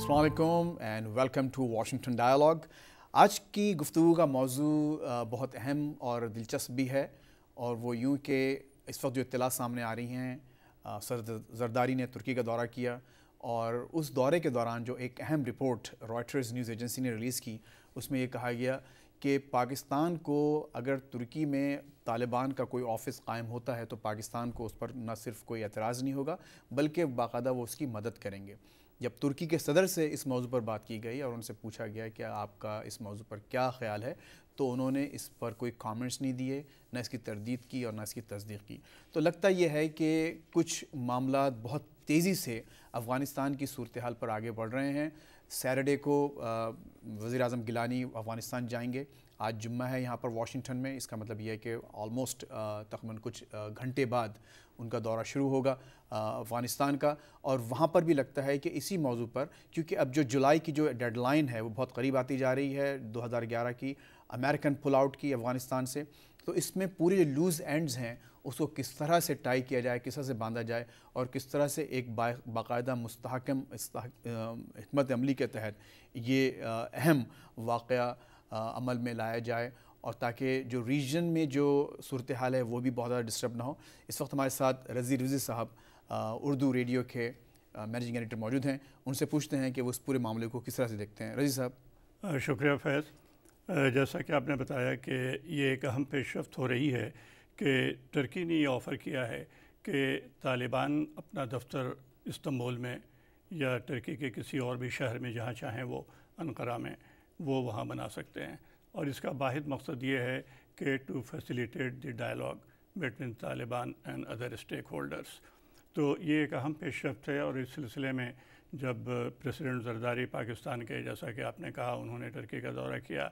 السلام علیکم and welcome to Washington dialogue. آج کی گفتگو کا موضوع بہت اہم اور دلچسپ بھی ہے، اور وہ یوں کہ اس وقت جو اطلاع سامنے آ رہی ہیں، صدر زرداری نے ترکی کا دورہ کیا، اور اس دورے کے دوران جو ایک اہم رپورٹ رائٹرز نیوز ایجنسی نے ریلیز کی، اس میں یہ کہا گیا کہ پاکستان کو اگر ترکی میں طالبان کا کوئی آفس قائم ہوتا ہے تو پاکستان کو اس پر نہ صرف کوئی اعتراض نہیں ہوگا بلکہ باقاعدہ وہ اس کی مدد کریں گے۔ جب ترکی کے صدر سے اس موضوع پر بات کی گئی اور ان سے پوچھا گیا کہ آپ کا اس موضوع پر کیا خیال ہے، تو انہوں نے اس پر کوئی کامنٹس نہیں دیے، نہ اس کی تردید کی اور نہ اس کی تصدیق کی۔ تو لگتا یہ ہے کہ کچھ معاملات بہت تیزی سے افغانستان کی صورتحال پر آگے بڑھ رہے ہیں۔ سیٹرڈے کو وزیر اعظم گیلانی افغانستان جائیں گے، آج جمعہ ہے یہاں پر واشنگٹن میں، اس کا مطلب یہ ہے کہ آلموسٹ تقریباً کچھ گھنٹے بعد ان کا دورہ شروع ہوگا افغانستان کا، اور وہاں پر بھی لگتا ہے کہ اسی موضوع پر، کیونکہ اب جو جولائی کی جو ڈیڈ لائن ہے وہ بہت قریب آتی جا رہی ہے 2011 کی امریکن پل آؤٹ کی افغانستان سے، تو اس میں پورے جو لوز اینڈز ہیں اس کو کس طرح سے ٹائی کیا جائے، کس طرح سے باندھا جائے، اور کس طرح سے ایک باقاعدہ مستحکم حکمت عملی کے تحت یہ اہم واقعہ عمل میں لایا جائے، اور تاکہ جو ریجن میں جو صورتحال ہے وہ بھی بہت زیادہ ڈسٹرب نہ ہو۔ اس وقت ہمارے ساتھ رضی صاحب اردو ریڈیو کے مینیجنگ ایڈیٹر موجود ہیں، ان سے پوچھتے ہیں کہ وہ اس پورے معاملے کو کس طرح سے دیکھتے ہیں۔ رضی صاحب۔ شکریہ فیض۔ جیسا کہ آپ نے بتایا کہ یہ ایک اہم پیش رفت ہو رہی ہے کہ ترکی نے یہ آفر کیا ہے کہ طالبان اپنا دفتر استنبول میں یا ترکی کے کسی اور بھی شہر میں جہاں چاہیں وہ انقرہ میں وہ وہاں بنا سکتے ہیں، اور اس کا واحد مقصد یہ ہے کہ to facilitate the dialogue between Taliban and other stakeholders. تو یہ ایک اہم پیش رفت ہے، اور اس سلسلے میں جب پریزیڈنٹ زرداری پاکستان کے، جیسا کہ آپ نے کہا، انہوں نے ترکی کا دورہ کیا،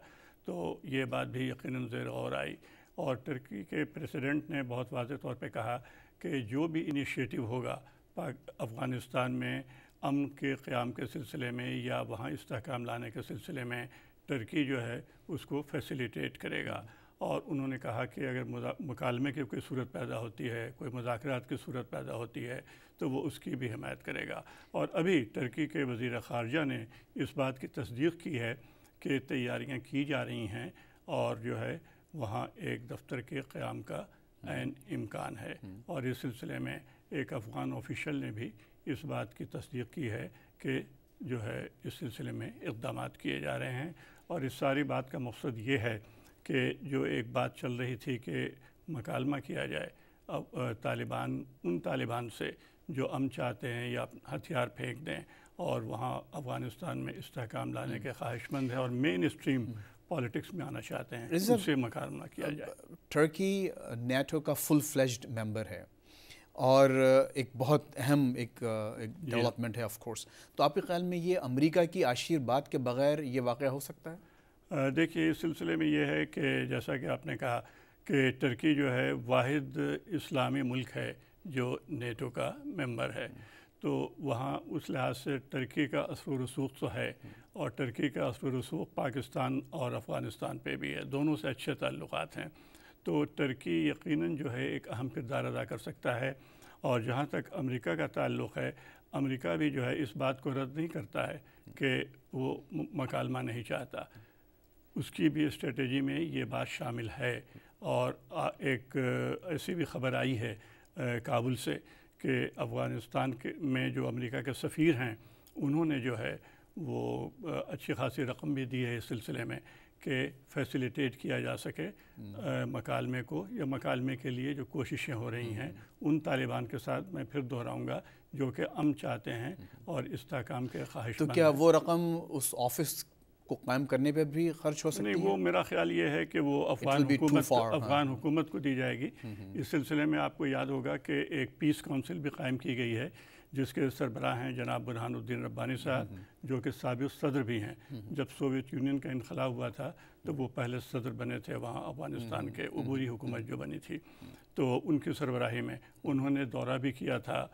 تو یہ بات بھی یقیناً زیر غور آئی، اور ترکی کے پریزیڈنٹ نے بہت واضح طور پہ کہا کہ جو بھی انیشیٹو ہوگا افغانستان میں امن کے قیام کے سلسلے میں یا وہاں استحکام لانے کے سلسلے میں، ترکی جو ہے اس کو فیسیلیٹیٹ کرے گا۔ اور انہوں نے کہا کہ اگر مکالمے کی کوئی صورت پیدا ہوتی ہے، کوئی مذاکرات کی صورت پیدا ہوتی ہے، تو وہ اس کی بھی حمایت کرے گا۔ اور ابھی ترکی کے وزیر خارجہ نے اس بات کی تصدیق کی ہے کہ تیاریاں کی جا رہی ہیں، اور جو ہے وہاں ایک دفتر کے قیام کا عین امکان ہے، اور اس سلسلے میں ایک افغان آفیشل نے بھی اس بات کی تصدیق کی ہے کہ جو ہے اس سلسلے میں اقدامات کیے جا رہے ہیں۔ اور اس ساری بات کا مقصد یہ ہے کہ جو ایک بات چل رہی تھی کہ مکالمہ کیا جائے، اب طالبان سے جو امن چاہتے ہیں یا ہتھیار پھینک دیں اور وہاں افغانستان میں استحکام لانے کے خواہش مند ہیں اور مین اسٹریم پالیٹکس میں آنا چاہتے ہیں، ان سے مکالمہ کیا جائے۔ ترکی نیٹو کا فل فلیجڈ ممبر ہے، اور ایک بہت اہم ایک ڈیولپمنٹ ہے آف کورس، تو آپ کے خیال میں یہ امریکہ کی آشیرواد کے بغیر یہ واقعہ ہو سکتا ہے؟ دیکھیے، اس سلسلے میں یہ ہے کہ جیسا کہ آپ نے کہا کہ ترکی جو ہے واحد اسلامی ملک ہے جو نیٹو کا ممبر ہے، تو وہاں اس لحاظ سے ترکی کا اثر و رسوخ تو ہے، اور ترکی کا اثر و رسوخ پاکستان اور افغانستان پہ بھی ہے، دونوں سے اچھے تعلقات ہیں۔ تو ترکی یقیناً جو ہے ایک اہم کردار ادا کر سکتا ہے، اور جہاں تک امریکہ کا تعلق ہے، امریکہ بھی جو ہے اس بات کو رد نہیں کرتا ہے کہ وہ مکالمہ نہیں چاہتا، اس کی بھی اسٹریٹجی میں یہ بات شامل ہے۔ اور ایک ایسی بھی خبر آئی ہے کابل سے کہ افغانستان میں جو امریکہ کے سفیر ہیں، انہوں نے جو ہے وہ اچھی خاصی رقم بھی دی ہے اس سلسلے میں کہ فیسیلیٹیٹ کیا جا سکے مکالمے کو، یا مکالمے کے لیے جو کوششیں ہو رہی ہیں ان طالبان کے ساتھ، میں پھر دہراؤں گا، جو کہ امن چاہتے ہیں اور استحکام کے خواہش مند ہیں۔ تو کیا وہ رقم اس آفس کو قائم کرنے پہ بھی خرچ ہو سکتی ہے؟ نہیں، وہ میرا خیال یہ ہے کہ وہ افغان حکومت کو دی جائے گی۔ اس سلسلے میں آپ کو یاد ہوگا کہ ایک پیس کونسل بھی قائم کی گئی ہے، جس کے سربراہ ہیں جناب برہان الدین ربانی صاحب، جو کہ سابق صدر بھی ہیں۔ جب سوویت یونین کا انخلا ہوا تھا تو وہ پہلے صدر بنے تھے وہاں افغانستان کے، عبوری حکومت جو بنی تھی، تو ان کی سربراہی میں انہوں نے دورہ بھی کیا تھا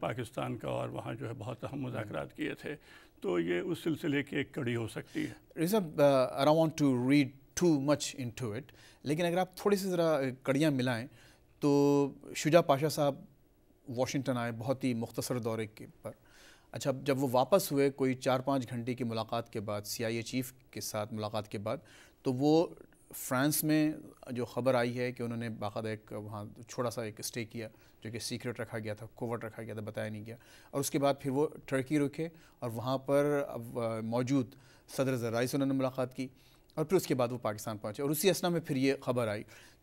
پاکستان کا، اور وہاں جو ہے بہت اہم مذاکرات کیے تھے، تو یہ اس سلسلے کی ایک کڑی ہو سکتی ہے۔ I don't want to read too much into it، لیکن اگر آپ تھوڑی سی ذرا کڑیاں ملائیں تو شجاع پاشا صاحب واشنگٹن آئے بہت ہی مختصر دورے کے پر، اچھا، جب وہ واپس ہوئے کوئی 4-5 گھنٹے کی ملاقات کے بعد CIA چیف کے ساتھ ملاقات کے بعد، تو وہ فرانس میں جو خبر آئی ہے کہ انہوں نے باقاعدہ ایک وہاں چھوٹا سا ایک اسٹے کیا جو کہ سیکرٹ رکھا گیا تھا، کوورٹ رکھا گیا تھا، بتایا نہیں گیا، اور اس کے بعد پھر وہ ٹرکی رکے اور وہاں پر موجود صدر زرعی سے انہوں نے ملاقات کی، اور پھر اس کے بعد وہ پاکستان پہنچے، اور اسی اثنا میں پھر یہ خبر آئی.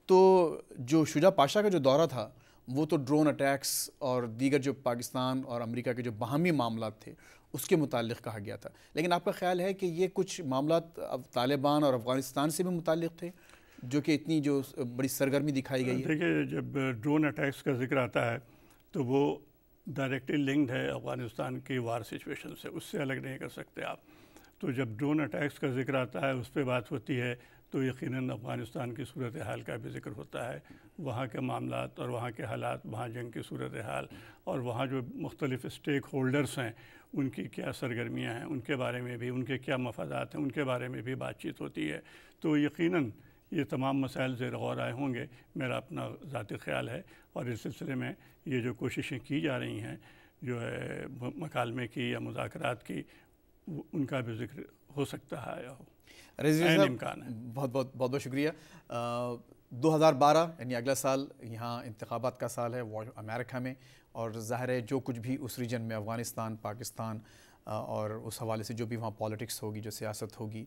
تو جو شجاع پاشا کا جو دورہ تھا وہ تو ڈرون اٹیکس اور دیگر جو پاکستان اور امریکہ کے جو باہمی معاملات تھے اس کے متعلق کہا گیا تھا، لیکن آپ کا خیال ہے کہ یہ کچھ معاملات طالبان اور افغانستان سے بھی متعلق تھے جو کہ اتنی جو بڑی سرگرمی دکھائی گئی ہے؟ دیکھیے، جب ڈرون اٹیکس کا ذکر آتا ہے تو وہ ڈائریکٹلی لنکڈ ہے افغانستان کی وار سچویشن سے، اس سے الگ نہیں کر سکتے آپ. تو جب ڈرون اٹیکس کا ذکر آتا ہے اس پہ بات ہوتی ہے تو یقیناً افغانستان کی صورتحال کا بھی ذکر ہوتا ہے، وہاں کے معاملات اور وہاں کے حالات، وہاں جنگ کی صورتحال اور وہاں جو مختلف اسٹیک ہولڈرز ہیں ان کی کیا سرگرمیاں ہیں، ان کے بارے میں بھی، ان کے کیا مفادات ہیں، ان کے بارے میں بھی بات چیت ہوتی ہے. تو یقیناً یہ تمام مسائل زیر غور آئے ہوں گے، میرا اپنا ذاتی خیال ہے. اور اس سلسلے میں یہ جو کوششیں کی جا رہی ہیں جو ہے مکالمے کی یا مذاکرات کی، ان کا بھی ذکر ہو سکتا ہے، عین امکان ہے. بہت بہت شکریہ. 2012 یعنی اگلا سال یہاں انتخابات کا سال ہے امریکہ میں، اور ظاہر ہے جو کچھ بھی اس ریجن میں افغانستان، پاکستان اور اس حوالے سے جو بھی وہاں پالیٹکس ہوگی، جو سیاست ہوگی،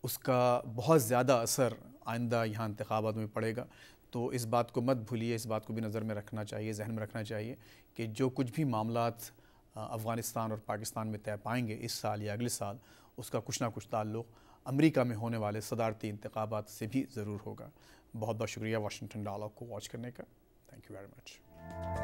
اس کا بہت زیادہ اثر آئندہ یہاں انتخابات میں پڑے گا. تو اس بات کو مت بھولیے، اس بات کو بھی نظر میں رکھنا چاہیے، ذہن میں رکھنا چاہیے کہ جو کچھ بھی معاملات افغانستان اور پاکستان میں طے پائیں گے اس سال یا اگلے سال، اس کا کچھ نہ کچھ تعلق امریکہ میں ہونے والے صدارتی انتخابات سے بھی ضرور ہوگا. بہت بہت شکریہ واشنگٹن ڈائلاگ کو واچ کرنے کا. Thank you very much.